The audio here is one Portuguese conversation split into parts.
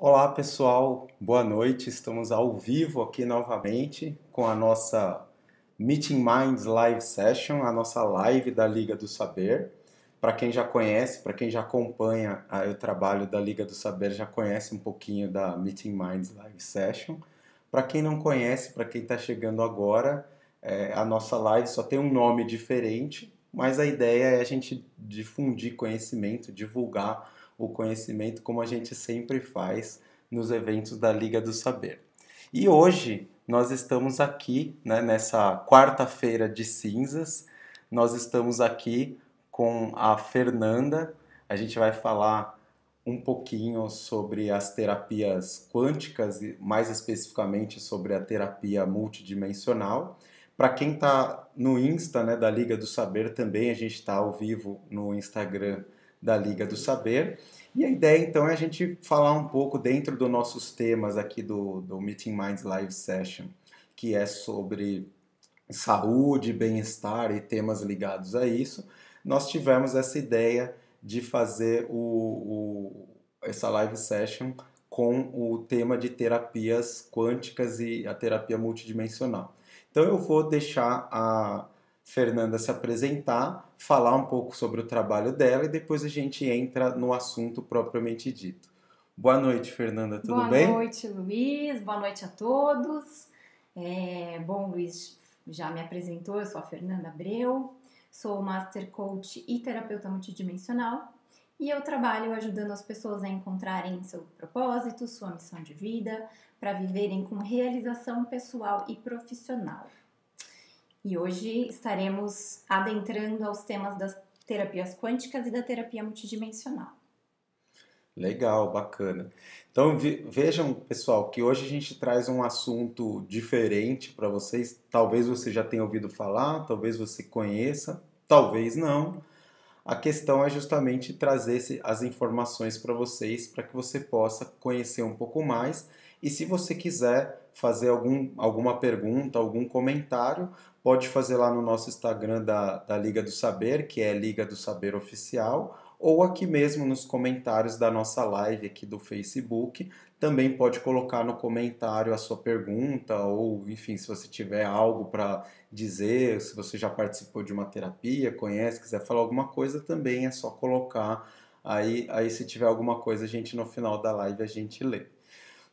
Olá pessoal, boa noite. Estamos ao vivo aqui novamente com a nossa Meeting Minds Live Session, a nossa live da Liga do Saber. Para quem já conhece, para quem já acompanha o trabalho da Liga do Saber, já conhece um pouquinho da Meeting Minds Live Session. Para quem não conhece, para quem está chegando agora, a nossa live só tem um nome diferente, mas a ideia é a gente difundir conhecimento, divulgar o conhecimento como a gente sempre faz nos eventos da Liga do Saber. E hoje nós estamos aqui, né, nessa quarta-feira de cinzas, nós estamos aqui com a Fernanda. A gente vai falar um pouquinho sobre as terapias quânticas e mais especificamente sobre a terapia multidimensional. Para quem está no Insta, né, da Liga do Saber também, a gente está ao vivo no Instagram da Liga do Saber. E a ideia então é a gente falar um pouco dentro dos nossos temas aqui do Meeting Minds Live Session, que é sobre saúde, bem-estar e temas ligados a isso. Nós tivemos essa ideia de fazer essa live session com o tema de terapias quânticas e a terapia multidimensional. Então eu vou deixar a Fernanda se apresentar, falar um pouco sobre o trabalho dela e depois a gente entra no assunto propriamente dito. Boa noite, Fernanda, tudo Boa bem? noite, Luiz. Boa noite a todos. Bom, Luiz já me apresentou, eu sou a Fernanda Abreu, sou Master Coach e terapeuta multidimensional e eu trabalho ajudando as pessoas a encontrarem seu propósito, sua missão de vida, para viverem com realização pessoal e profissional. E hoje estaremos adentrando aos temas das terapias quânticas e da terapia multidimensional. Legal, bacana. Então vejam, pessoal, que hoje a gente traz um assunto diferente para vocês. Talvez você já tenha ouvido falar, talvez você conheça, talvez não. A questão é justamente trazer as informações para vocês, para que você possa conhecer um pouco mais. E se você quiser fazer alguma pergunta, algum comentário, pode fazer lá no nosso Instagram da Liga do Saber, que é Liga do Saber Oficial, ou aqui mesmo nos comentários da nossa live aqui do Facebook. Também pode colocar no comentário a sua pergunta, ou enfim, se você tiver algo para dizer, se você já participou de uma terapia, conhece, quiser falar alguma coisa, também é só colocar. Aí se tiver alguma coisa, a gente no final da live a gente lê.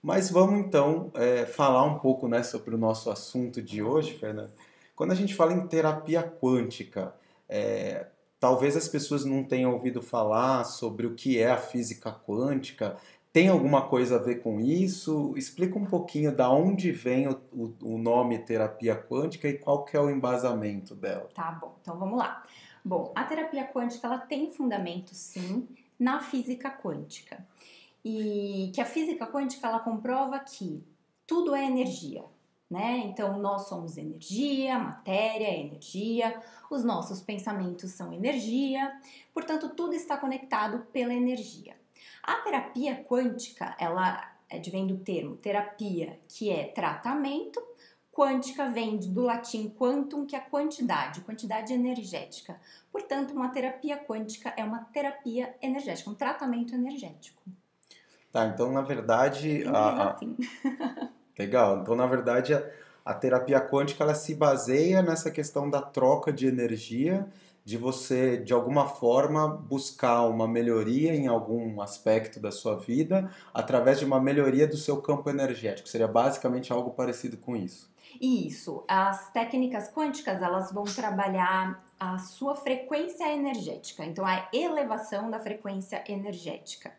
Mas vamos então falar um pouco, né, sobre o nosso assunto de hoje, Fernanda. Quando a gente fala em terapia quântica, é, talvez as pessoas não tenham ouvido falar sobre o que é a física quântica. Tem alguma coisa a ver com isso? Explica um pouquinho da onde vem o nome terapia quântica e qual que é o embasamento dela. Tá bom, então vamos lá. Bom, a terapia quântica ela tem fundamento sim na física quântica. E que a física quântica ela comprova que tudo é energia, né? Então nós somos energia, matéria é energia, os nossos pensamentos são energia, portanto tudo está conectado pela energia. A terapia quântica, ela advém do termo terapia, que é tratamento. Quântica vem do latim quantum, que é quantidade energética. Portanto, uma terapia quântica é uma terapia energética, um tratamento energético. Tá, então na verdade, Simples assim. legal. Então na verdade a terapia quântica ela se baseia nessa questão da troca de energia, de você de alguma forma buscar uma melhoria em algum aspecto da sua vida através de uma melhoria do seu campo energético. Seria basicamente algo parecido com isso. Isso, as técnicas quânticas elas vão trabalhar a sua frequência energética, então a elevação da frequência energética.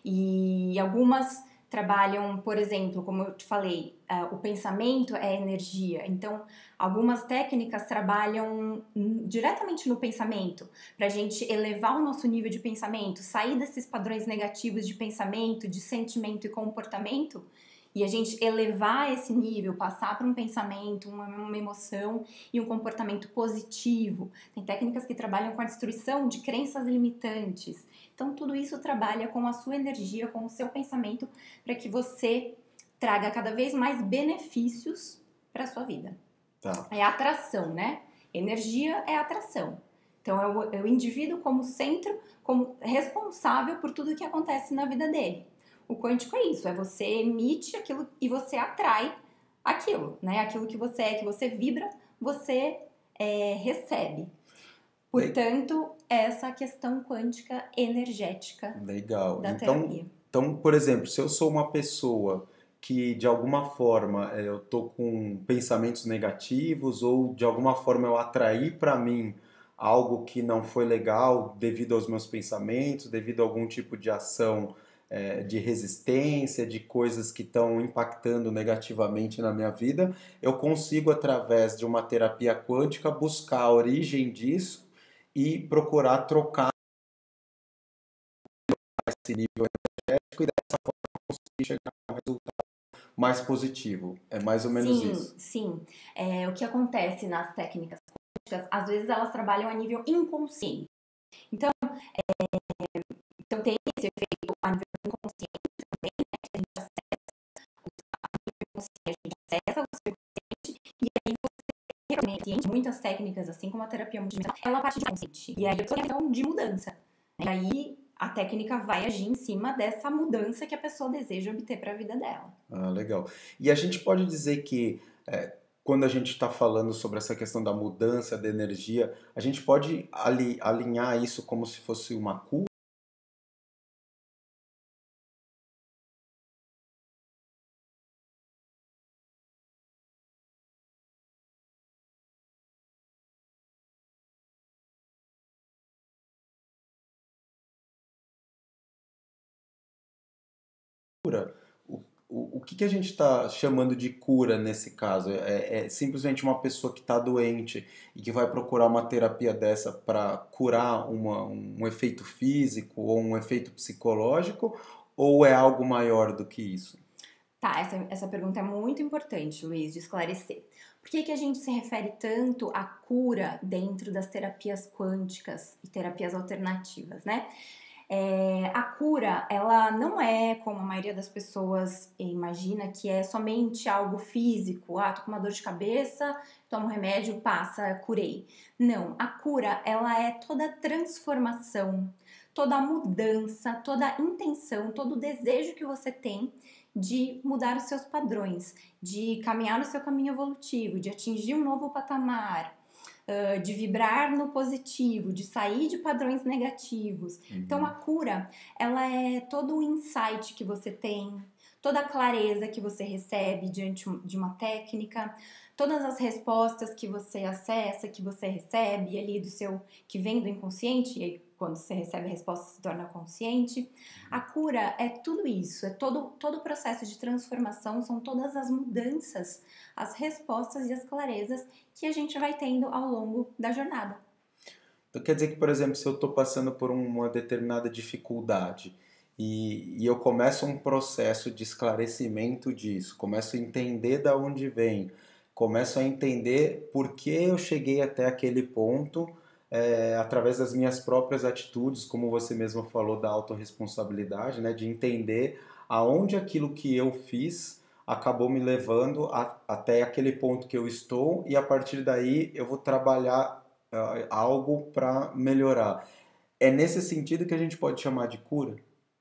E algumas trabalham, por exemplo, como eu te falei, o pensamento é energia, então algumas técnicas trabalham diretamente no pensamento, para a gente elevar o nosso nível de pensamento, sair desses padrões negativos de pensamento, de sentimento e comportamento, e a gente elevar esse nível, passar para um pensamento, uma emoção e um comportamento positivo. Tem técnicas que trabalham com a destruição de crenças limitantes. Então, tudo isso trabalha com a sua energia, com o seu pensamento, para que você traga cada vez mais benefícios para a sua vida. Tá. É atração, né? Energia é atração. Então, é o indivíduo como centro, como responsável por tudo que acontece na vida dele. O quântico é isso, é você emite aquilo e você atrai aquilo, né? Aquilo que você é, que você vibra, você recebe. Portanto, essa questão quântica energética Legal. da Então, terapia. então, por exemplo, se eu sou uma pessoa que de alguma forma eu tô com pensamentos negativos ou de alguma forma eu atraí para mim algo que não foi legal devido aos meus pensamentos, devido a algum tipo de ação de resistência, de coisas que estão impactando negativamente na minha vida, eu consigo, através de uma terapia quântica, buscar a origem disso e procurar trocar esse nível energético e dessa forma conseguir chegar a um resultado mais positivo. É mais ou menos Sim, isso. sim. O que acontece nas técnicas quânticas, às vezes elas trabalham a nível inconsciente. Então, então tem esse efeito a nível inconsciente também, né? Que a gente acessa o inconsciente, a gente acessa o seu inconsciente e aí você realmente, muitas técnicas, assim como a terapia multidimensional, ela parte de inconsciente. E aí é uma questão de mudança. E aí a técnica vai agir em cima dessa mudança que a pessoa deseja obter para a vida dela. Ah, legal. E a gente pode dizer que quando a gente está falando sobre essa questão da mudança da energia, a gente pode alinhar isso como se fosse uma cura? O que a gente está chamando de cura nesse caso? É simplesmente uma pessoa que está doente e que vai procurar uma terapia dessa para curar um efeito físico ou um efeito psicológico? Ou é algo maior do que isso? Tá, essa pergunta é muito importante, Luiz, de esclarecer. Por que a gente se refere tanto à cura dentro das terapias quânticas e terapias alternativas, né? A cura, ela não é como a maioria das pessoas imagina, que é somente algo físico. Ah, tô com uma dor de cabeça, tomo um remédio, passa, curei. Não, a cura, ela é toda a transformação, toda a mudança, toda a intenção, todo o desejo que você tem de mudar os seus padrões, de caminhar no seu caminho evolutivo, de atingir um novo patamar, de vibrar no positivo, de sair de padrões negativos. Então a cura, ela é todo o insight que você tem, toda a clareza que você recebe diante de uma técnica, todas as respostas que você acessa, que você recebe ali do seu, que vem do inconsciente, e aí quando você recebe a resposta se torna consciente. A cura é tudo isso, é todo o processo de transformação, são todas as mudanças, as respostas e as clarezas que a gente vai tendo ao longo da jornada. Então quer dizer que, por exemplo, se eu estou passando por uma determinada dificuldade e eu começo um processo de esclarecimento disso, começo a entender da onde vem, começo a entender por que eu cheguei até aquele ponto através das minhas próprias atitudes, como você mesmo falou da autorresponsabilidade, né, de entender aonde aquilo que eu fiz acabou me levando até aquele ponto que eu estou e a partir daí eu vou trabalhar algo para melhorar. É nesse sentido que a gente pode chamar de cura?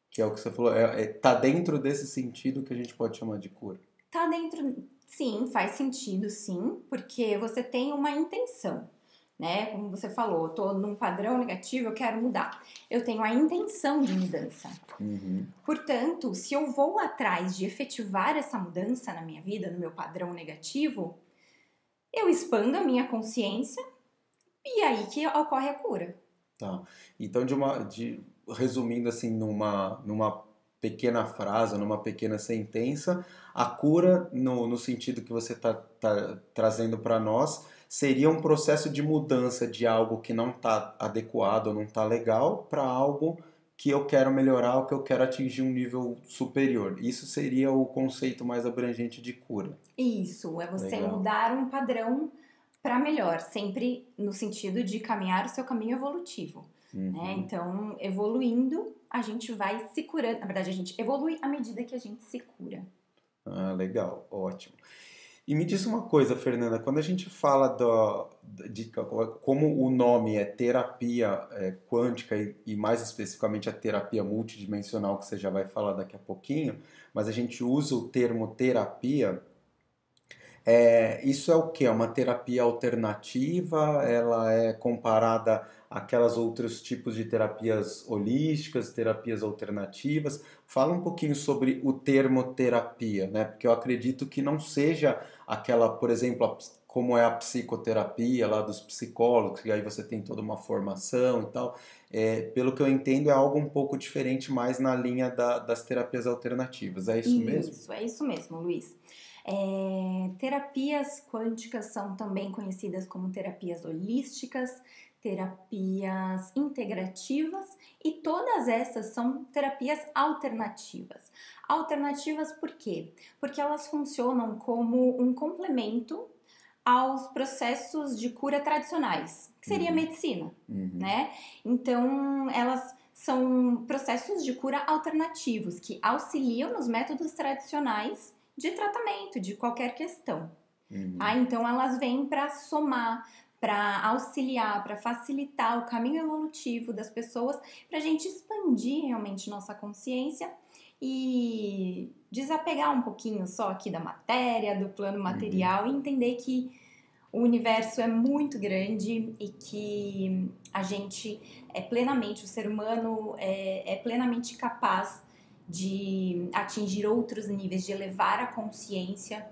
Que é o que você falou, tá dentro desse sentido que a gente pode chamar de cura. Tá dentro, sim, faz sentido, sim, porque você tem uma intenção, né? Como você falou, eu tô num padrão negativo, eu quero mudar. Eu tenho a intenção de mudança. Uhum. Portanto, se eu vou atrás de efetivar essa mudança na minha vida, no meu padrão negativo, eu expando a minha consciência e aí que ocorre a cura. Tá. Então, resumindo assim numa pequena frase, numa pequena sentença, a cura, no sentido que você tá trazendo para nós, seria um processo de mudança de algo que não está adequado, não está legal, para algo que eu quero melhorar, ou que eu quero atingir um nível superior. Isso seria o conceito mais abrangente de cura. Isso, é você Legal. mudar um padrão para melhor, sempre no sentido de caminhar o seu caminho evolutivo. Né? Uhum. Então, evoluindo, a gente vai se curando. Na verdade, a gente evolui à medida que a gente se cura. Ah, legal, ótimo. E me diz uma coisa, Fernanda, quando a gente fala como o nome é terapia quântica e mais especificamente a terapia multidimensional, que você já vai falar daqui a pouquinho, mas a gente usa o termo terapia. Isso é o que? É uma terapia alternativa? Ela é comparada àquelas outros tipos de terapias holísticas, terapias alternativas? Fala um pouquinho sobre o termo terapia, né? Porque eu acredito que não seja aquela, por exemplo, como é a psicoterapia lá dos psicólogos, que aí você tem toda uma formação e tal. Pelo que eu entendo, é algo um pouco diferente, mais na linha das terapias alternativas. É isso mesmo? Isso, é isso mesmo, Luiz. Terapias quânticas são também conhecidas como terapias holísticas, terapias integrativas e todas essas são terapias alternativas. Alternativas por quê? Porque elas funcionam como um complemento aos processos de cura tradicionais, que seria a medicina, né? Então, elas são processos de cura alternativos que auxiliam nos métodos tradicionais de tratamento de qualquer questão. Então, elas vêm para somar, para auxiliar, para facilitar o caminho evolutivo das pessoas, para a gente expandir realmente nossa consciência e desapegar um pouquinho só aqui da matéria, do plano material e entender que o universo é muito grande e que a gente o ser humano é plenamente capaz de atingir outros níveis, de elevar a consciência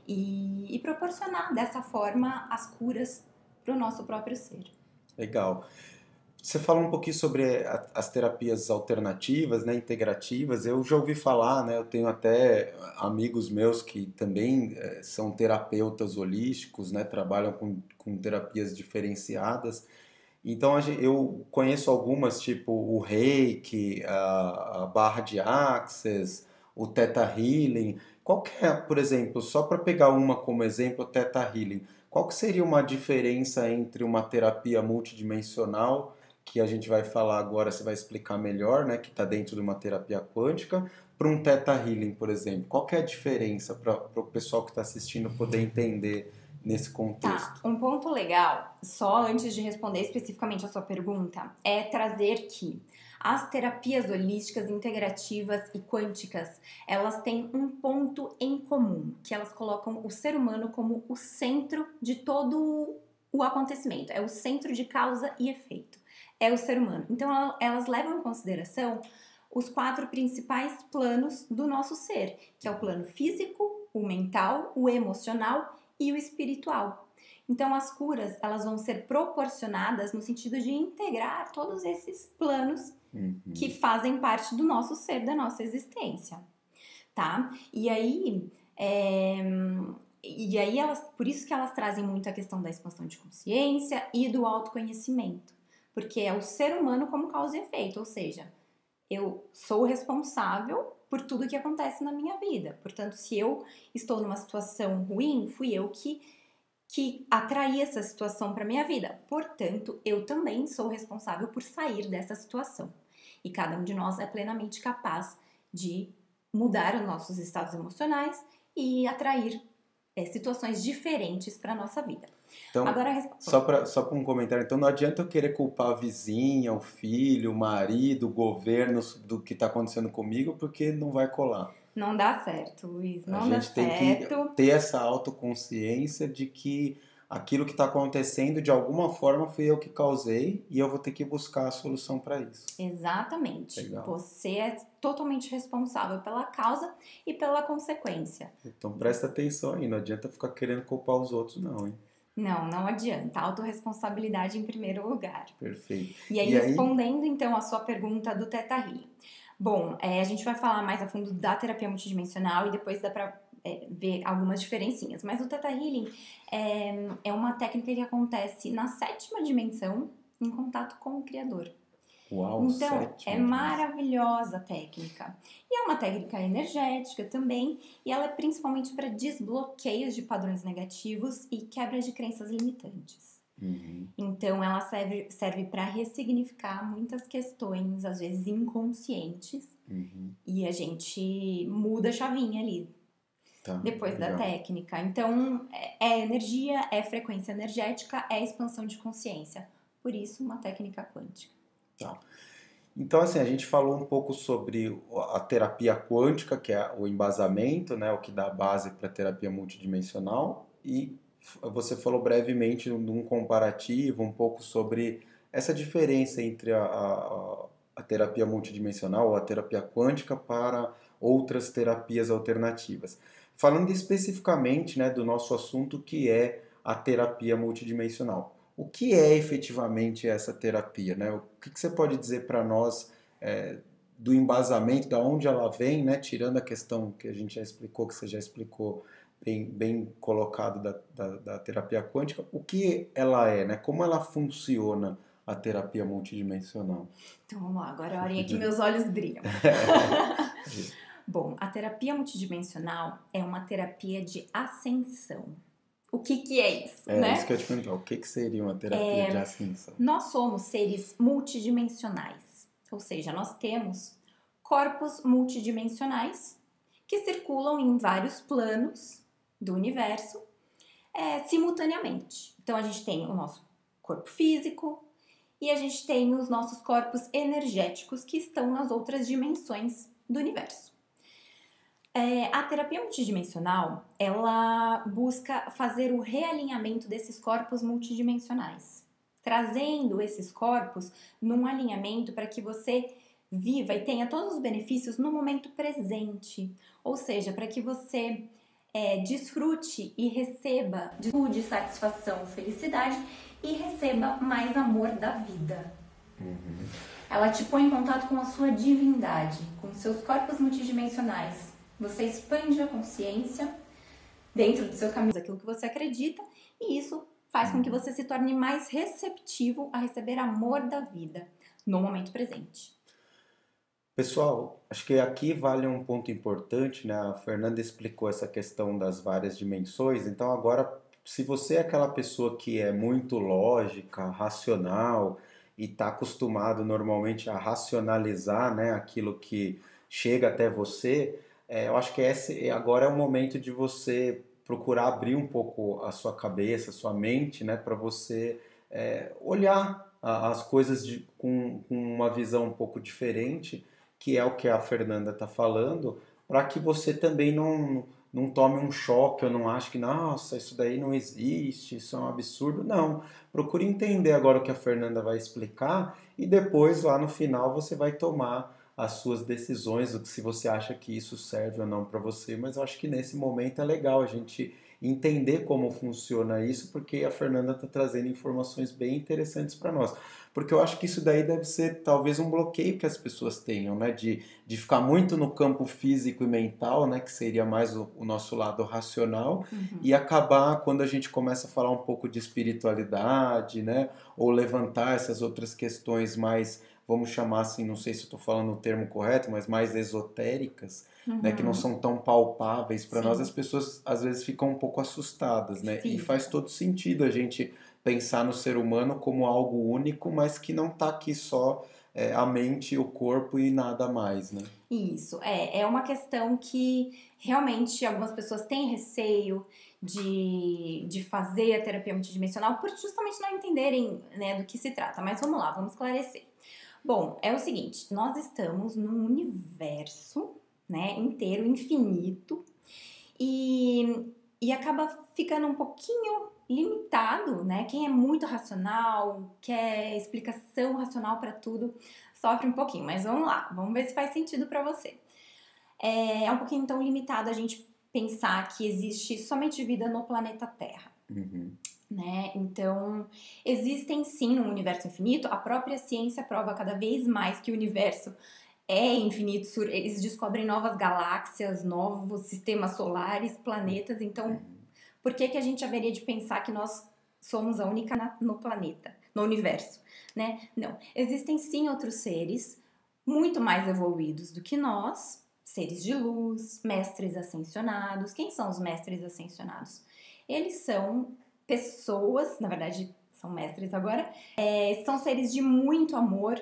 e proporcionar dessa forma as curas para o nosso próprio ser. Legal. Você fala um pouquinho sobre as terapias alternativas, né, integrativas. Eu já ouvi falar, né, eu tenho até amigos meus que também são terapeutas holísticos, né, trabalham com terapias diferenciadas. Então eu conheço algumas, tipo o Reiki, a barra de Access, o Theta Healing. Qual que é, por exemplo, só para pegar uma como exemplo, o Theta Healing, qual que seria uma diferença entre uma terapia multidimensional, que a gente vai falar agora, você vai explicar melhor, né, que está dentro de uma terapia quântica, para um Theta Healing, por exemplo? Qual que é a diferença para o pessoal que está assistindo poder entender nesse Tá, contexto? um ponto legal, só antes de responder especificamente a sua pergunta, é trazer que as terapias holísticas, integrativas e quânticas, elas têm um ponto em comum, que elas colocam o ser humano como o centro de todo o acontecimento, é o centro de causa e efeito, é o ser humano. Então elas levam em consideração os 4 principais planos do nosso ser, que é o plano físico, o mental, o emocional e o espiritual. Então as curas, elas vão ser proporcionadas no sentido de integrar todos esses planos que fazem parte do nosso ser, da nossa existência, tá? E aí elas, por isso que elas trazem muito a questão da expansão de consciência e do autoconhecimento, porque é o ser humano como causa e efeito, ou seja, eu sou responsável por tudo que acontece na minha vida. Portanto, se eu estou numa situação ruim, fui eu que atraí essa situação para minha vida. Portanto, eu também sou responsável por sair dessa situação. E cada um de nós é plenamente capaz de mudar os nossos estados emocionais e atrair situações diferentes para nossa vida. Então, Agora, só para um comentário, então não adianta eu querer culpar a vizinha, o filho, o marido, o governo do que está acontecendo comigo, porque não vai colar. Não dá certo, Luiz, não dá A gente tem que certo. ter essa autoconsciência de que aquilo que está acontecendo, de alguma forma, fui eu que causei e eu vou ter que buscar a solução para isso. Exatamente. Legal. Você é totalmente responsável pela causa e pela consequência. Então presta atenção aí, não adianta ficar querendo culpar os outros, não, hein? Não adianta. Autorresponsabilidade em primeiro lugar. Perfeito. E aí, respondendo então a sua pergunta do Theta Healing. Bom, a gente vai falar mais a fundo da terapia multidimensional e depois dá pra ver algumas diferencinhas. Mas o Theta Healing é uma técnica que acontece na 7ª dimensão em contato com o Criador. Uau, então, é maravilhosa a técnica. E é uma técnica energética também, e ela é principalmente para desbloqueios de padrões negativos e quebra de crenças limitantes. Então, ela serve para ressignificar muitas questões, às vezes inconscientes, e a gente muda a chavinha ali. Tá, depois da legal. técnica. Então, é energia, é frequência energética, é expansão de consciência. Por isso, uma técnica quântica. Tá. Então, assim, a gente falou um pouco sobre a terapia quântica, que é o embasamento, né, o que dá base para a terapia multidimensional, e você falou brevemente de um comparativo, um pouco sobre essa diferença entre a terapia multidimensional ou a terapia quântica para outras terapias alternativas. Falando especificamente, né, do nosso assunto, que é a terapia multidimensional. O que é efetivamente essa terapia, né? O que você pode dizer para nós do embasamento, da onde ela vem, né? Tirando a questão que a gente já explicou, que você já explicou bem colocado da terapia quântica, o que ela é, né? Como ela funciona a terapia multidimensional? Então, vamos lá. Agora é a hora que meus olhos brilham. Bom, a terapia multidimensional é uma terapia de ascensão. O que é isso, né? É isso que eu ia te perguntar. O que seria uma terapia de ascensão? Nós somos seres multidimensionais, ou seja, nós temos corpos multidimensionais que circulam em vários planos do universo simultaneamente. Então, a gente tem o nosso corpo físico e a gente tem os nossos corpos energéticos que estão nas outras dimensões do universo. A terapia multidimensional, ela busca fazer o realinhamento desses corpos multidimensionais, trazendo esses corpos num alinhamento para que você viva e tenha todos os benefícios no momento presente, ou seja, para que você desfrute e receba de satisfação, felicidade e receba mais amor da vida. Uhum. Ela te põe em contato com a sua divindade, com seus corpos multidimensionais. Você expande a consciência dentro do seu caminho, daquilo que você acredita, e isso faz com que você se torne mais receptivo a receber amor da vida no momento presente. Pessoal, acho que aqui vale um ponto importante, né? A Fernanda explicou essa questão das várias dimensões, então agora, se você é aquela pessoa que é muito lógica, racional e está acostumado normalmente a racionalizar, né, aquilo que chega até você, eu acho que esse agora é o momento de você procurar abrir um pouco a sua cabeça, a sua mente, né, para você olhar as coisas com uma visão um pouco diferente, que é o que a Fernanda está falando, para que você também não tome um choque, ou não ache que, nossa, isso daí não existe, isso é um absurdo. Não, procure entender agora o que a Fernanda vai explicar e depois, lá no final, você vai tomar as suas decisões, se você acha que isso serve ou não para você, mas eu acho que nesse momento é legal a gente entender como funciona isso, porque a Fernanda está trazendo informações bem interessantes para nós. Porque eu acho que isso daí deve ser talvez um bloqueio que as pessoas tenham, né? De ficar muito no campo físico e mental, né? Que seria mais o nosso lado racional, e acabar quando a gente começa a falar um pouco de espiritualidade, né? Ou levantar essas outras questões mais, vamos chamar assim, não sei se estou falando o termo correto, mas mais esotéricas, né, que não são tão palpáveis para nós, as pessoas às vezes ficam um pouco assustadas, né? E faz todo sentido a gente pensar no ser humano como algo único, mas que não está aqui só a mente, o corpo e nada mais, né? Isso, é uma questão que realmente algumas pessoas têm receio de fazer a terapia multidimensional por justamente não entenderem, né, do que se trata. Mas vamos lá, vamos esclarecer. Bom, é o seguinte, nós estamos num universo, né, inteiro, infinito, e acaba ficando um pouquinho limitado, né? Quem é muito racional, quer explicação racional para tudo, sofre um pouquinho. Mas vamos lá, vamos ver se faz sentido para você. É um pouquinho então limitado a gente pensar que existe somente vida no planeta Terra. Né? Então, existem sim no universo infinito, a própria ciência prova cada vez mais que o universo é infinito, eles descobrem novas galáxias, novos sistemas solares, planetas, então por que a gente haveria de pensar que nós somos a única no planeta, no universo, né? Não, existem sim outros seres muito mais evoluídos do que nós, seres de luz, mestres ascensionados. Quem são os mestres ascensionados? Eles são pessoas, na verdade são mestres agora, são seres de muito amor,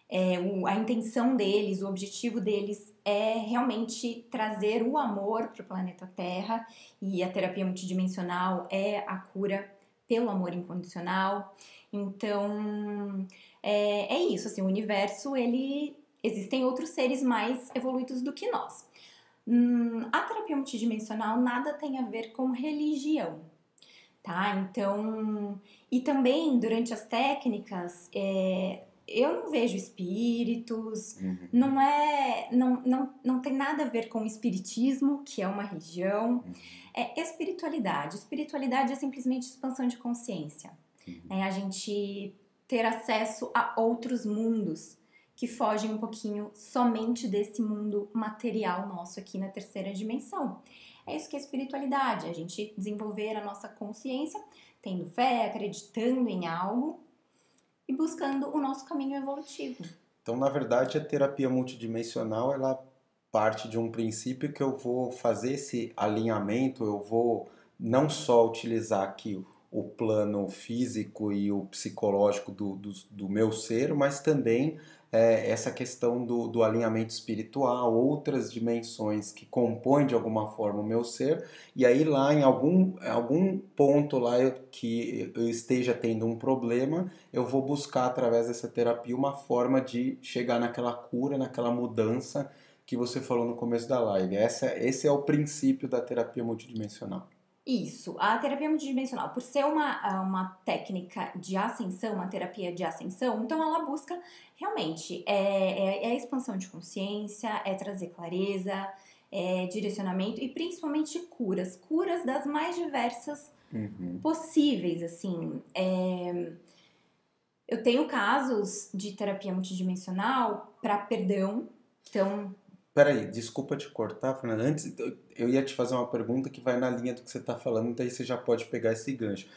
A intenção deles, o objetivo deles é realmente trazer o amor para o planeta Terra, e a terapia multidimensional é a cura pelo amor incondicional. Então, é isso, assim, o universo, existem outros seres mais evoluídos do que nós. A terapia multidimensional nada tem a ver com religião, tá? Então, e também durante as técnicas, eu não vejo espíritos, não tem nada a ver com espiritismo, que é uma religião, é espiritualidade. Espiritualidade é simplesmente expansão de consciência, né? A gente ter acesso a outros mundos que fogem um pouquinho somente desse mundo material nosso aqui na terceira dimensão. É isso que é espiritualidade, a gente desenvolver a nossa consciência, tendo fé, acreditando em algo e buscando o nosso caminho evolutivo. Então, na verdade, a terapia multidimensional, ela parte de um princípio que eu vou fazer esse alinhamento, eu vou não só utilizar aqui o plano físico e o psicológico do meu ser, mas também essa questão do alinhamento espiritual, outras dimensões que compõem de alguma forma o meu ser, e aí lá em algum ponto lá que eu esteja tendo um problema, eu vou buscar através dessa terapia uma forma de chegar naquela cura, naquela mudança que você falou no começo da live. Esse é o princípio da terapia multidimensional. Isso, a terapia multidimensional, por ser uma técnica de ascensão, uma terapia de ascensão, então ela busca realmente a expansão de consciência, é trazer clareza, direcionamento e principalmente curas das mais diversas possíveis, assim. Eu tenho casos de terapia multidimensional para perdão, então... Peraí, desculpa te cortar, Fernanda. Antes, eu ia te fazer uma pergunta que vai na linha do que você está falando, daí você já pode pegar esse gancho.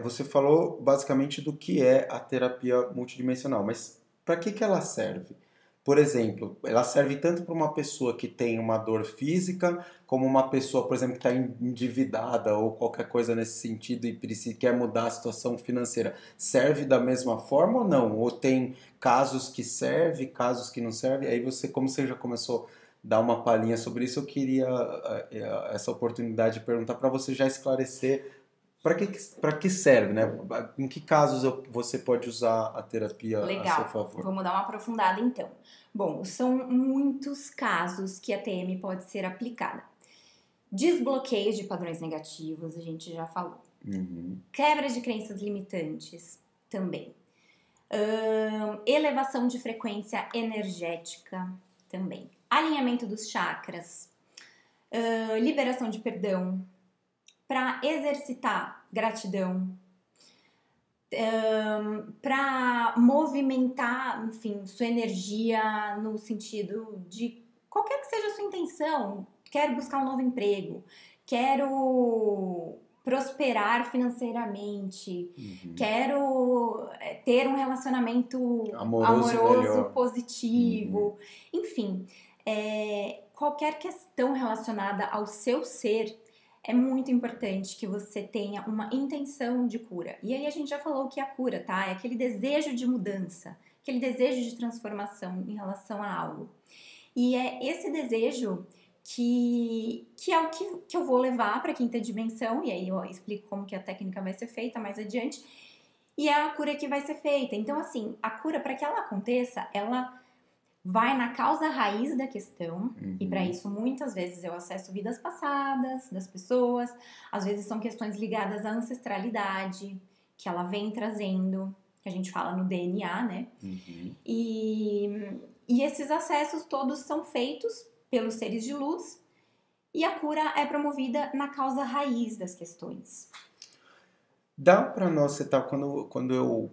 Você falou basicamente do que é a terapia multidimensional, mas para que ela serve? Por exemplo, ela serve tanto para uma pessoa que tem uma dor física, como uma pessoa, por exemplo, que está endividada ou qualquer coisa nesse sentido e quer mudar a situação financeira. Serve da mesma forma ou não? Ou tem casos que serve, casos que não serve? Aí você, como você já começou a dar uma palhinha sobre isso, eu queria essa oportunidade de perguntar para você já esclarecer para que serve, né? Em que casos você pode usar a terapia a seu favor? Vamos dar uma aprofundada então. Bom, são muitos casos que a TM pode ser aplicada. Desbloqueio de padrões negativos, a gente já falou. Quebra de crenças limitantes, também. Elevação de frequência energética, também. Alinhamento dos chakras. Liberação de perdão. Para exercitar gratidão, para movimentar, enfim, sua energia no sentido de qualquer que seja a sua intenção. Quero buscar um novo emprego, quero prosperar financeiramente, quero ter um relacionamento amoroso positivo, enfim, qualquer questão relacionada ao seu ser. É muito importante que você tenha uma intenção de cura. E aí a gente já falou que a cura, tá? É aquele desejo de mudança, aquele desejo de transformação em relação a algo. E é esse desejo que é o que eu vou levar para a quinta dimensão, e aí eu explico como que a técnica vai ser feita mais adiante, e é a cura que vai ser feita. Então, assim, a cura, para que ela aconteça, ela vai na causa raiz da questão, e para isso muitas vezes eu acesso vidas passadas das pessoas, às vezes são questões ligadas à ancestralidade, que ela vem trazendo, que a gente fala no DNA, né? E esses acessos todos são feitos pelos seres de luz, e a cura é promovida na causa raiz das questões. Dá para nós, quando eu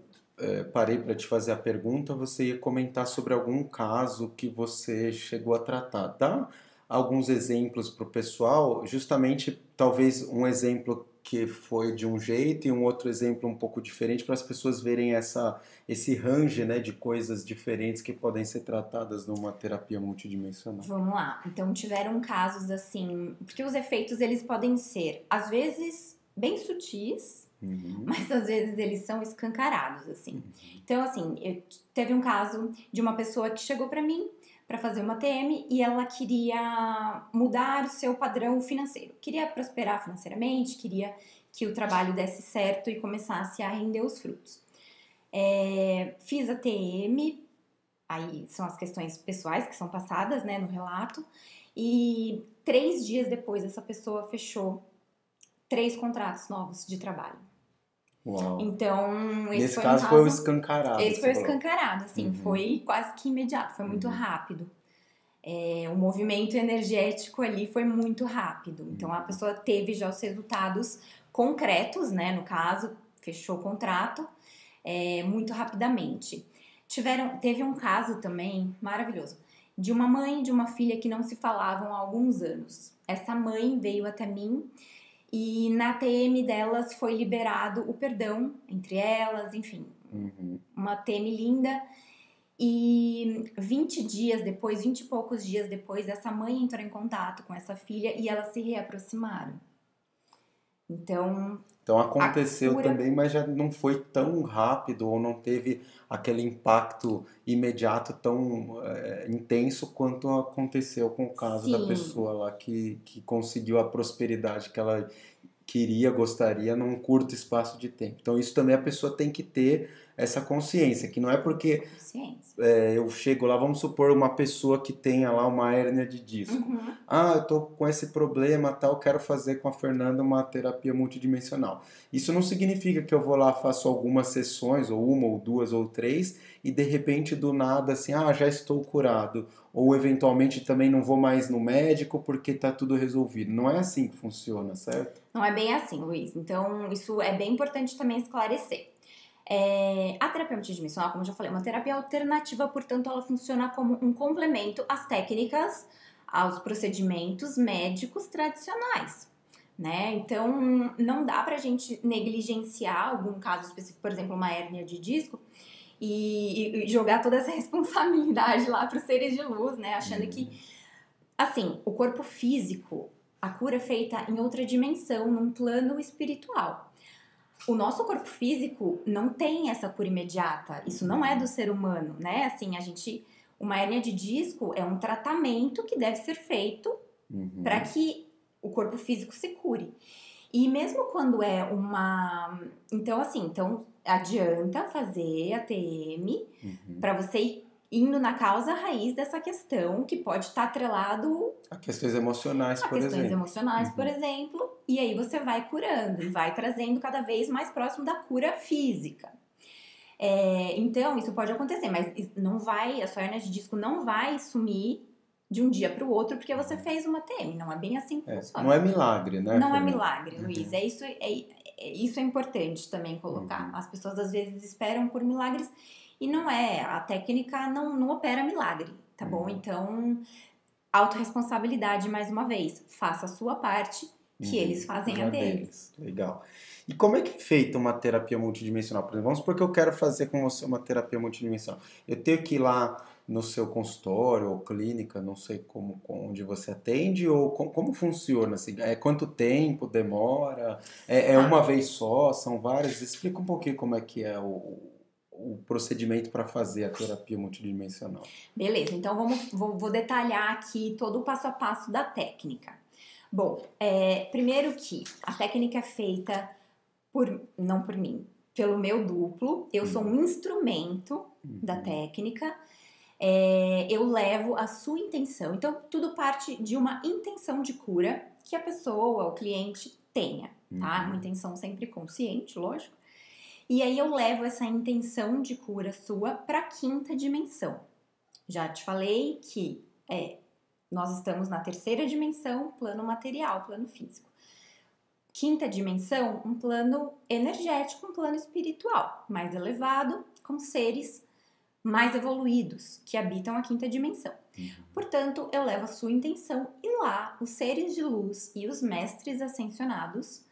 parei para te fazer a pergunta, você ia comentar sobre algum caso que você chegou a tratar. Dá alguns exemplos para o pessoal, justamente talvez um exemplo que foi de um jeito e um outro exemplo um pouco diferente, para as pessoas verem esse range, né, de coisas diferentes que podem ser tratadas numa terapia multidimensional. Vamos lá. Então, tiveram casos assim, porque os efeitos eles podem ser, às vezes, bem sutis, mas às vezes eles são escancarados, assim. Então, assim, teve um caso de uma pessoa que chegou para mim para fazer uma TM e ela queria mudar o seu padrão financeiro. Queria prosperar financeiramente, queria que o trabalho desse certo e começasse a render os frutos. Fiz a TM, aí são as questões pessoais que são passadas, né, no relato, e 3 dias depois essa pessoa fechou 3 contratos novos de trabalho. Uau. Então, nesse caso foi o escancarado. Esse foi o escancarado, assim, foi quase que imediato, foi muito rápido. O movimento energético ali foi muito rápido. Então, a pessoa teve já os resultados concretos, né, no caso, fechou o contrato muito rapidamente. Teve um caso também maravilhoso, de uma mãe e de uma filha que não se falavam há alguns anos. Essa mãe veio até mim e na TM delas foi liberado o perdão entre elas, enfim, uma TM linda. E 20 dias depois, 20 e poucos dias depois, essa mãe entrou em contato com essa filha e elas se reaproximaram. Então aconteceu também, mas já não foi tão rápido ou não teve aquele impacto imediato tão intenso quanto aconteceu com o caso da pessoa lá que conseguiu a prosperidade que ela gostaria num curto espaço de tempo. Então isso também a pessoa tem que ter essa consciência, que não é porque eu chego lá, vamos supor uma pessoa que tenha lá uma hérnia de disco. Eu tô com esse problema, tal, quero fazer com a Fernanda uma terapia multidimensional. Isso não significa que eu vou lá, faço algumas sessões, ou uma, ou duas, ou 3, e de repente do nada assim, já estou curado. Ou eventualmente também não vou mais no médico porque tá tudo resolvido. Não é assim que funciona, certo? Não é bem assim, Luiz. Então isso é bem importante também esclarecer. A terapia multidimensional, como eu já falei, é uma terapia alternativa, portanto ela funciona como um complemento às técnicas, aos procedimentos médicos tradicionais, né? Então não dá pra gente negligenciar algum caso específico, por exemplo, uma hérnia de disco, e jogar toda essa responsabilidade lá para os seres de luz, né? Achando que, assim, o corpo físico, a cura é feita em outra dimensão, num plano espiritual. O nosso corpo físico não tem essa cura imediata. Isso não é do ser humano, né? Assim, uma hérnia de disco é um tratamento que deve ser feito para que o corpo físico se cure. E mesmo quando é uma... Então adianta fazer a TM para você ir indo na causa raiz dessa questão, que pode estar atrelado a questões emocionais, por exemplo. E aí você vai curando e vai trazendo cada vez mais próximo da cura física. Então, isso pode acontecer, mas a sua hérnia de disco não vai sumir de um dia para o outro porque você fez uma TM. Não é bem assim que funciona. Não é milagre, né? Não é milagre, Luiz. Isso é importante também colocar. As pessoas às vezes esperam por milagres e não é. A técnica não opera milagre, tá bom? Então, autorresponsabilidade mais uma vez. Faça a sua parte, que eles fazem a deles. Legal. E como é que é feita uma terapia multidimensional? Por exemplo, vamos supor que eu quero fazer com você uma terapia multidimensional. Eu tenho que ir lá no seu consultório ou clínica, não sei onde você atende, ou como funciona? Assim, quanto tempo demora? Uma vez só? São várias? Explica um pouquinho como é que é o procedimento para fazer a terapia multidimensional. Beleza, então vou detalhar aqui todo o passo a passo da técnica. Bom, primeiro que a técnica é feita não por mim, pelo meu duplo. Eu sou um instrumento da técnica. Eu levo a sua intenção. Então, tudo parte de uma intenção de cura que a pessoa, o cliente, tenha, tá? Uma intenção sempre consciente, lógico. E aí eu levo essa intenção de cura sua para a 5ª dimensão. Já te falei que nós estamos na 3ª dimensão, plano material, plano físico. 5ª dimensão, um plano energético, um plano espiritual, mais elevado, com seres mais evoluídos, que habitam a 5ª dimensão. Portanto, eu levo a sua intenção e lá os seres de luz e os mestres ascensionados,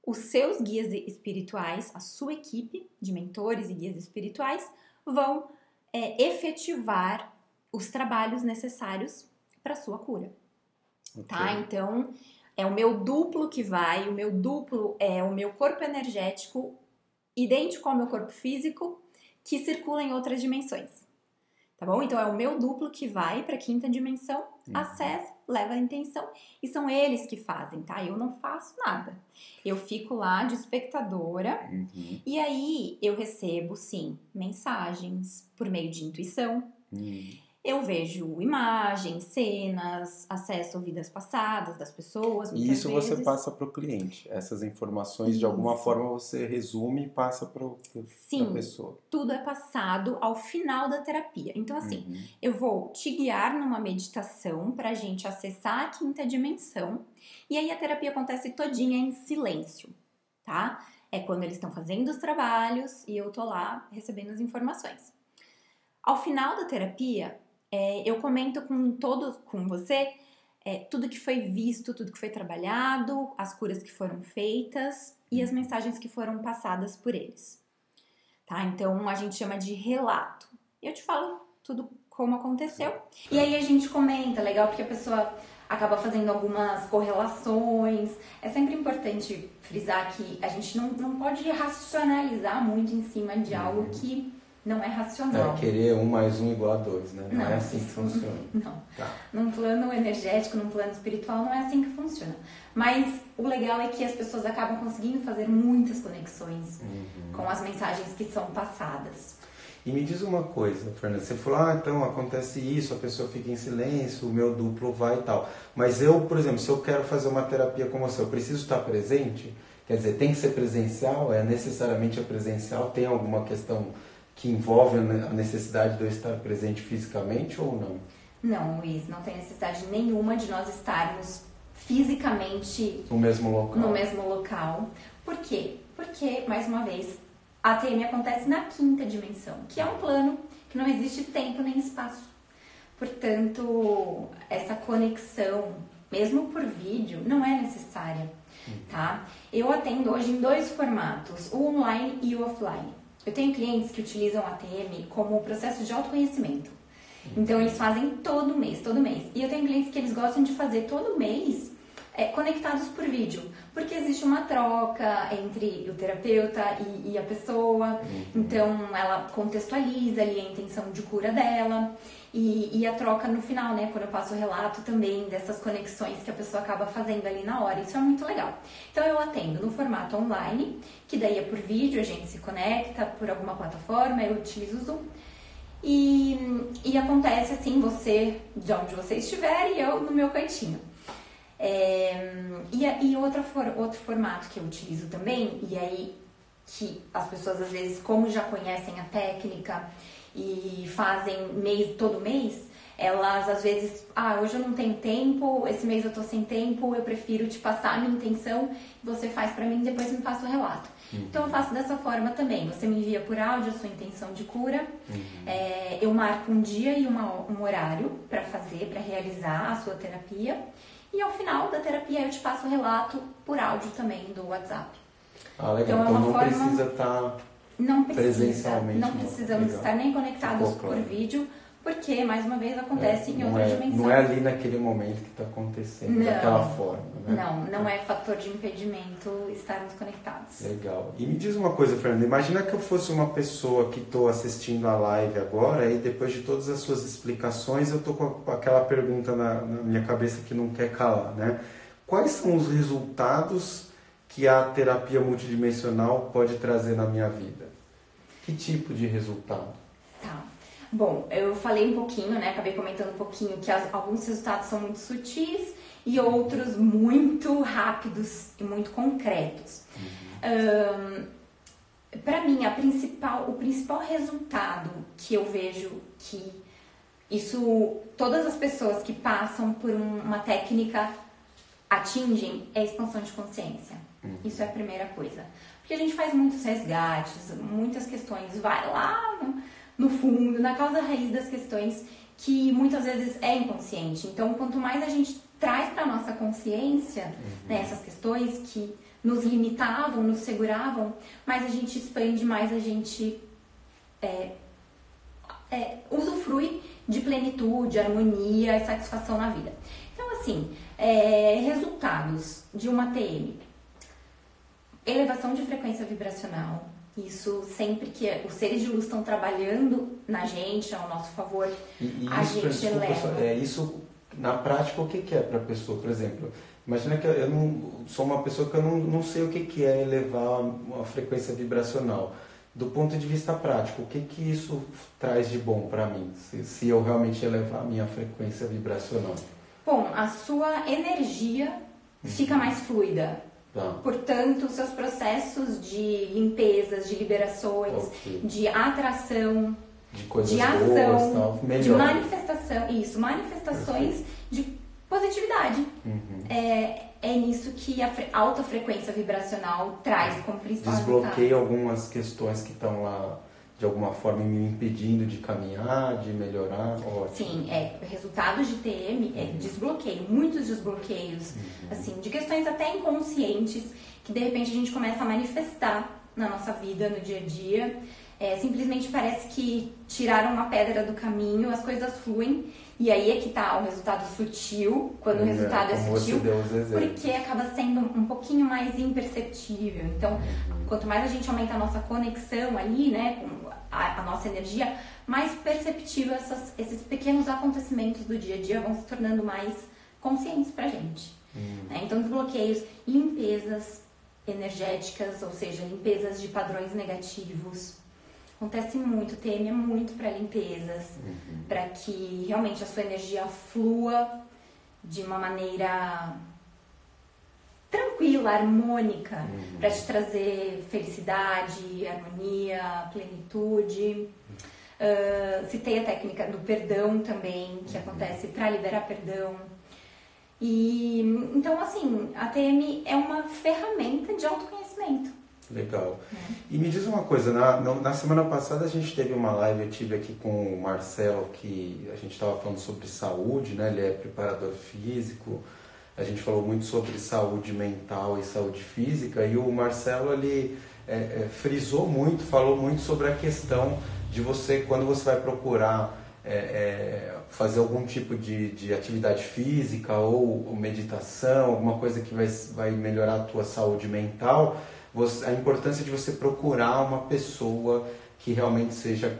os seus guias espirituais, a sua equipe de mentores e guias espirituais vão efetivar os trabalhos necessários para a sua cura. Okay. Tá? Então, É o meu duplo que vai, o meu duplo é o meu corpo energético, idêntico ao meu corpo físico, que circula em outras dimensões. Tá bom? Então é o meu duplo que vai para a quinta dimensão, acessa, leva a intenção e são eles que fazem, tá? Eu não faço nada. Eu fico lá de espectadora e aí eu recebo, sim, mensagens por meio de intuição. Eu vejo imagens, cenas, acesso vidas passadas das pessoas. E isso você passa para o cliente. Essas informações, de alguma forma, você resume e passa para a pessoa. Sim, tudo é passado ao final da terapia. Então, assim, eu vou te guiar numa meditação para a gente acessar a quinta dimensão. E aí a terapia acontece todinha em silêncio, tá? É quando eles estão fazendo os trabalhos e eu tô lá recebendo as informações. Ao final da terapia, eu comento com você tudo que foi visto, tudo que foi trabalhado, as curas que foram feitas e as mensagens que foram passadas por eles. Tá? Então, a gente chama de relato. Eu te falo tudo como aconteceu. E aí a gente comenta, legal, porque a pessoa acaba fazendo algumas correlações. É sempre importante frisar que a gente não pode racionalizar muito em cima de algo que não é racional. Querer 1 mais 1 igual a 2, né? Não é assim que funciona. Não. Tá. Num plano energético, num plano espiritual, não é assim que funciona. Mas o legal é que as pessoas acabam conseguindo fazer muitas conexões com as mensagens que são passadas. E me diz uma coisa, Fernanda, você falou, então acontece isso, a pessoa fica em silêncio, o meu duplo vai e tal. Mas eu, por exemplo, se eu quero fazer uma terapia como essa, eu preciso estar presente? Quer dizer, tem que ser presencial? É necessariamente presencial? Tem alguma questão que envolve a necessidade de eu estar presente fisicamente ou não? Não, Luiz, não tem necessidade nenhuma de nós estarmos fisicamente no mesmo local. Por quê? Porque, mais uma vez, a TM acontece na quinta dimensão, que é um plano que não existe tempo nem espaço. Portanto, essa conexão, mesmo por vídeo, não é necessária, tá? Eu atendo hoje em 2 formatos, o online e o offline. Eu tenho clientes que utilizam a TM como processo de autoconhecimento. Então, eles fazem todo mês. E eu tenho clientes que eles gostam de fazer todo mês conectados por vídeo. Porque existe uma troca entre o terapeuta e a pessoa. Então, ela contextualiza ali a intenção de cura dela. E a troca no final, né? Quando eu passo o relato também dessas conexões que a pessoa acaba fazendo ali na hora. Isso é muito legal. Então, eu atendo no formato online, que daí é por vídeo, a gente se conecta por alguma plataforma, eu utilizo o Zoom. E acontece assim, você de onde você estiver e eu no meu cantinho. E outro formato que eu utilizo também, e aí que as pessoas às vezes, como já conhecem a técnica e fazem todo mês, elas às vezes, hoje eu não tenho tempo, esse mês eu tô sem tempo, eu prefiro te passar a minha intenção, você faz pra mim e depois me passa o relato. Então eu faço dessa forma também, você me envia por áudio a sua intenção de cura, eu marco um dia e um horário pra fazer, pra realizar a sua terapia, e ao final da terapia eu te passo o relato por áudio também do WhatsApp. Legal, então não precisa estar presencialmente. Não precisamos estar nem conectados por vídeo, porque, mais uma vez, acontece em outra dimensão. Não é ali naquele momento que está acontecendo, daquela forma, né? Não é fator de impedimento estarmos conectados. Legal. E me diz uma coisa, Fernanda, imagina que eu fosse uma pessoa que estou assistindo a live agora e depois de todas as suas explicações eu estou com aquela pergunta na minha cabeça que não quer calar, né? Quais são os resultados que a terapia multidimensional pode trazer na minha vida? Que tipo de resultado? Tá. Bom, eu falei um pouquinho, né? Acabei comentando um pouquinho que alguns resultados são muito sutis e outros muito rápidos e muito concretos. Para mim, o principal resultado que eu vejo que todas as pessoas que passam por uma técnica atingem é a expansão de consciência. Isso é a primeira coisa. Porque a gente faz muitos resgates, muitas questões, vai lá no fundo, na causa raiz das questões que muitas vezes é inconsciente. Então, quanto mais a gente traz para nossa consciência essas questões que nos limitavam, nos seguravam, mais a gente expande, mais a gente usufrui de plenitude, harmonia e satisfação na vida. Então, assim, resultados de uma TM. Elevação de frequência vibracional. Isso sempre que os seres de luz estão trabalhando na gente, ao nosso favor, a gente eleva. Isso, na prática, o que é para a pessoa? Por exemplo, imagina que eu não sou uma pessoa que eu não sei o que é elevar uma frequência vibracional. Do ponto de vista prático, o que isso traz de bom para mim, se eu realmente elevar a minha frequência vibracional? Bom, a sua energia fica mais fluida. Tá. Portanto, seus processos de limpezas, de liberações, de atração, de coisas de ação, boas, tal, de manifestação, manifestações de positividade. É nisso que a alta frequência vibracional traz como principal desbloqueia resultado. algumas questões que estão lá de alguma forma me impedindo de caminhar, de melhorar. Ótimo. Sim, resultados de TM desbloqueio, muitos desbloqueios, assim, de questões até inconscientes que de repente a gente começa a manifestar na nossa vida, no dia a dia. Simplesmente parece que tiraram uma pedra do caminho, as coisas fluem, e aí é que tá o resultado sutil, quando o resultado é sutil, porque acaba sendo um pouquinho mais imperceptível. Então, quanto mais a gente aumenta a nossa conexão ali, né, com a nossa energia, mais perceptível esses pequenos acontecimentos do dia a dia vão se tornando mais conscientes pra gente. Né? Então, desbloqueios, limpezas energéticas, ou seja, limpezas de padrões negativos. Acontece muito, TM é muito para limpezas, para que realmente a sua energia flua de uma maneira tranquila, harmônica, para te trazer felicidade, harmonia, plenitude. Citei a técnica do perdão também, que acontece para liberar perdão. E então, assim, a TM é uma ferramenta de autoconhecimento. Legal. E me diz uma coisa, na semana passada a gente teve uma live, eu tive aqui com o Marcelo, que a gente estava falando sobre saúde, né? Ele é preparador físico, a gente falou muito sobre saúde mental e saúde física, e o Marcelo, ele frisou muito, falou muito sobre a questão de você, quando você vai procurar fazer algum tipo de atividade física ou meditação, alguma coisa que vai melhorar a tua saúde mental, a importância de você procurar uma pessoa que realmente seja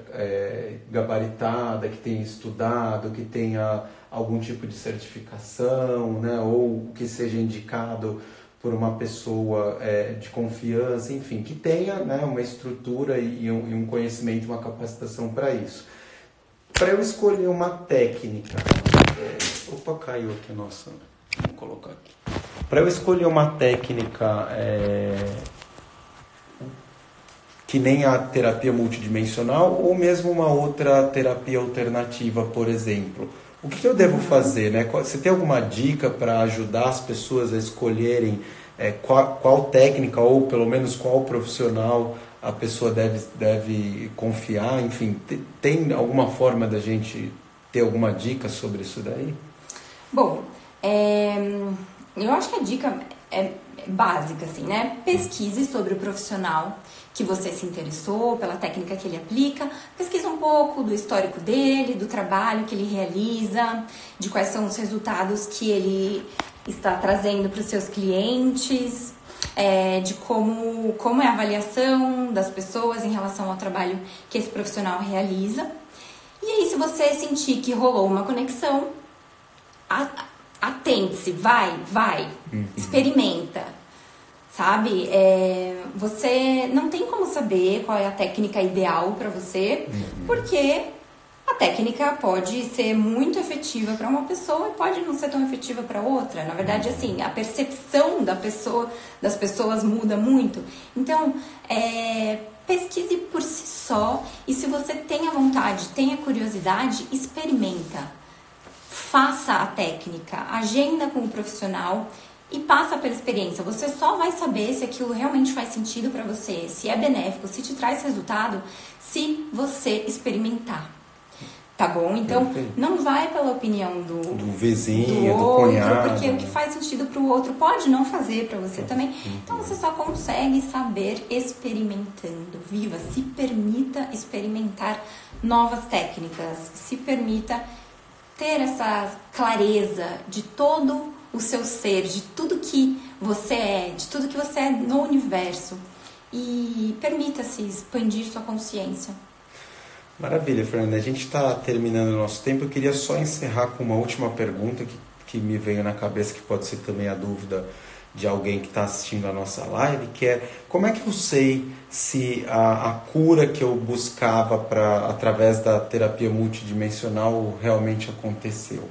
gabaritada, que tenha estudado, que tenha algum tipo de certificação, né? Ou que seja indicado por uma pessoa de confiança, enfim, que tenha, né, uma estrutura e um conhecimento, uma capacitação para isso. Para eu escolher uma técnica... Opa, caiu aqui, nossa... Vou colocar aqui. Para eu escolher uma técnica... que nem a terapia multidimensional ou mesmo uma outra terapia alternativa, por exemplo. O que eu devo fazer, né? Você tem alguma dica para ajudar as pessoas a escolherem qual técnica ou pelo menos qual profissional a pessoa deve confiar? Enfim, tem alguma forma da gente ter alguma dica sobre isso daí? Bom, eu acho que a dica é básica, assim, né? Pesquise sobre o profissional que você se interessou, pela técnica que ele aplica, pesquisa um pouco do histórico dele, do trabalho que ele realiza, de quais são os resultados que ele está trazendo para os seus clientes, de como é a avaliação das pessoas em relação ao trabalho que esse profissional realiza. E aí, se você sentir que rolou uma conexão, atente-se, vai, experimenta. Sabe? Você não tem como saber qual é a técnica ideal para você, porque a técnica pode ser muito efetiva para uma pessoa e pode não ser tão efetiva para outra. Na verdade, assim, a percepção das pessoas muda muito. Então, pesquise por si só e se você tem a vontade, tem a curiosidade, experimenta. Faça a técnica, agenda com o profissional e passa pela experiência. Você só vai saber se aquilo realmente faz sentido para você, se é benéfico, se te traz resultado, se você experimentar. Tá bom? Então, não vai pela opinião do vizinho, do outro, cunhado, porque o que faz sentido para o outro pode não fazer para você também. Então, você só consegue saber experimentando. Viva, se permita experimentar novas técnicas, se permita ter essa clareza de todo o seu ser, de tudo que você é, de tudo que você é no universo. E permita-se expandir sua consciência. Maravilha, Fernanda. A gente está terminando o nosso tempo. Eu queria só encerrar com uma última pergunta que me veio na cabeça, que pode ser também a dúvida de alguém que está assistindo a nossa live, que é: como é que eu sei se a cura que eu buscava através da terapia multidimensional realmente aconteceu?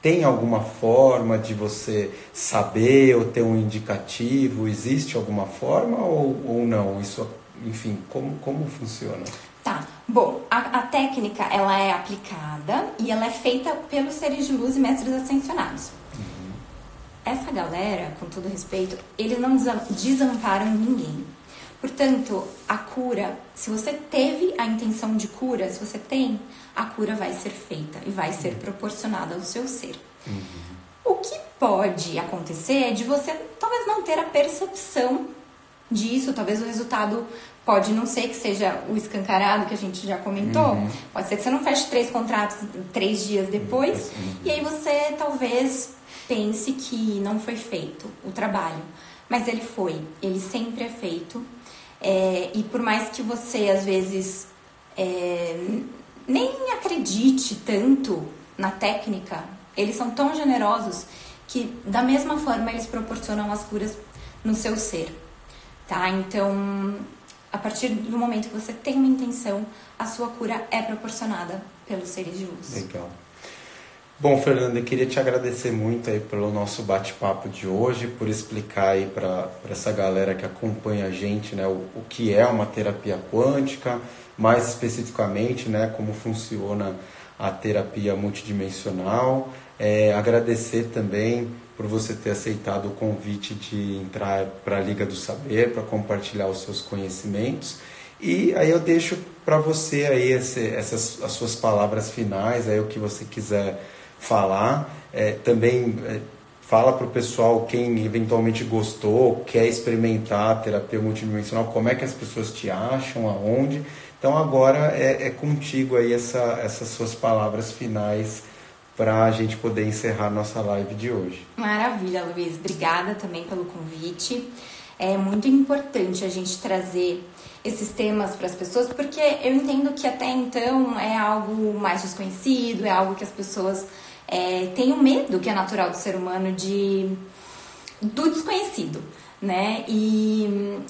Tem alguma forma de você saber ou ter um indicativo? Existe alguma forma ou não? Isso, enfim, como funciona? Tá, bom, a técnica ela é aplicada e ela é feita pelos seres de luz e mestres ascensionados. Essa galera, com todo respeito, eles não desamparam ninguém. Portanto, a cura, se você teve a intenção de cura, se você tem, a cura vai ser feita e vai ser proporcionada ao seu ser. O que pode acontecer é de você talvez não ter a percepção disso, talvez o resultado pode não ser que seja o escancarado que a gente já comentou, pode ser que você não feche 3 contratos 3 dias depois, e aí você talvez pense que não foi feito o trabalho, mas ele sempre é feito, e por mais que você às vezes nem acredite tanto na técnica, eles são tão generosos que da mesma forma eles proporcionam as curas no seu ser, tá? Então, a partir do momento que você tem uma intenção, a sua cura é proporcionada pelos seres de luz. Legal. Bom, Fernanda, eu queria te agradecer muito aí pelo nosso bate-papo de hoje, por explicar aí para essa galera que acompanha a gente, né, o que é uma terapia quântica, mais especificamente, né, como funciona a terapia multidimensional. Agradecer também por você ter aceitado o convite de entrar para a Liga do Saber, para compartilhar os seus conhecimentos. E aí eu deixo para você aí as suas palavras finais, aí o que você quiser falar. Também fala para o pessoal, quem eventualmente gostou, quer experimentar a terapia multidimensional, como é que as pessoas te acham, aonde. Então agora é contigo aí essas suas palavras finais para a gente poder encerrar nossa live de hoje. Maravilha, Luiz. Obrigada também pelo convite. É muito importante a gente trazer esses temas para as pessoas, porque eu entendo que até então é algo mais desconhecido, é algo que as pessoas têm um medo, que é natural do ser humano, do desconhecido, né?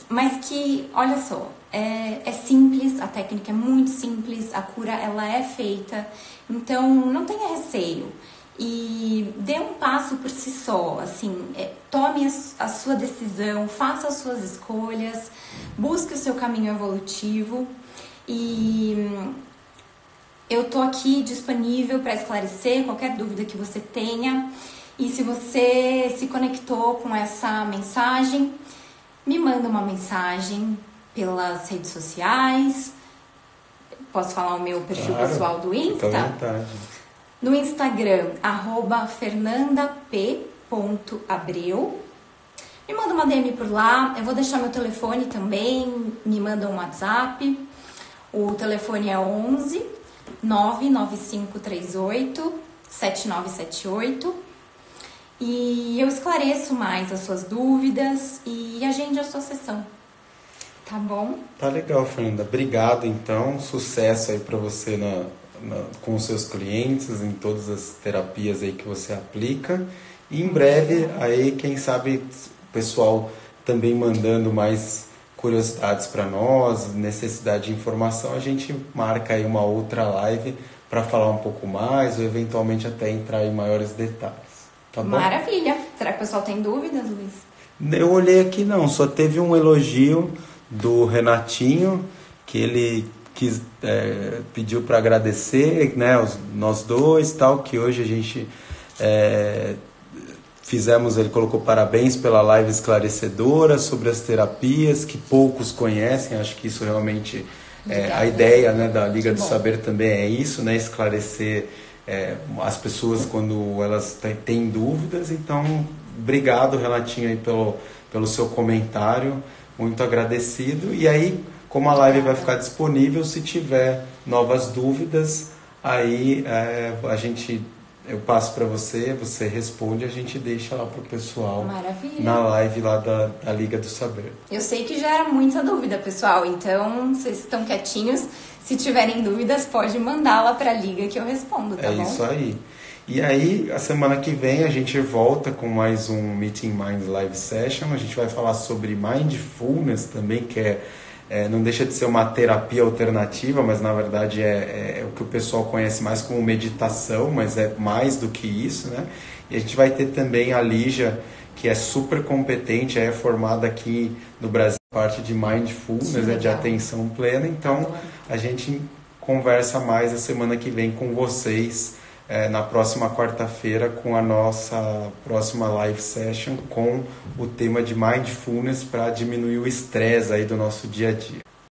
Mas que, olha só, é simples, a técnica é muito simples, a cura ela é feita, então não tenha receio e dê um passo por si só, assim, tome a sua decisão, faça as suas escolhas, busque o seu caminho evolutivo e eu tô aqui disponível para esclarecer qualquer dúvida que você tenha. E se você se conectou com essa mensagem, me manda uma mensagem pelas redes sociais. Posso falar o meu perfil pessoal do Insta? Fica à vontade. No Instagram, @fernandap.abreu. Me manda uma DM por lá. Eu vou deixar meu telefone também. Me manda um WhatsApp. O telefone é 11 99538 7978. E eu esclareço mais as suas dúvidas e agende a sua sessão. Tá bom? Tá legal, Fernanda. Obrigado, então. Sucesso aí para você com os seus clientes, em todas as terapias aí que você aplica. E em breve, aí, quem sabe, o pessoal também mandando mais curiosidades para nós, necessidade de informação, a gente marca aí uma outra live para falar um pouco mais ou eventualmente até entrar em maiores detalhes. Tá bom? Maravilha! Será que o pessoal tem dúvidas, Luiz? Eu olhei aqui, não. Só teve um elogio do Renatinho, que ele pediu para agradecer, né, nós dois, tal, que hoje a gente fizemos, ele colocou parabéns pela live esclarecedora sobre as terapias, que poucos conhecem. Acho que isso realmente a ideia, né, da Liga do Saber também é isso, né, esclarecer as pessoas quando elas têm dúvidas. Então, obrigado, Renatinho, aí pelo seu comentário, muito agradecido. E aí, como a live vai ficar disponível, se tiver novas dúvidas, aí a gente eu passo para você, você responde, a gente deixa lá pro pessoal. Maravilha. Na live lá da Liga do Saber. Eu sei que gera muita dúvida, pessoal, então vocês estão quietinhos. Se tiverem dúvidas, pode mandar lá para a Liga que eu respondo, tá bom? É isso aí. E aí, a semana que vem a gente volta com mais um Meeting Minds Live Session. A gente vai falar sobre Mindfulness também, que não deixa de ser uma terapia alternativa, mas na verdade é o que o pessoal conhece mais como meditação, mas é mais do que isso, né? E a gente vai ter também a Lígia, que é super competente, é formada aqui no Brasil, parte de Mindfulness, de atenção plena. Então, a gente conversa mais a semana que vem com vocês, na próxima quarta-feira, com a nossa próxima live session com o tema de Mindfulness para diminuir o estresse aí do nosso dia a dia.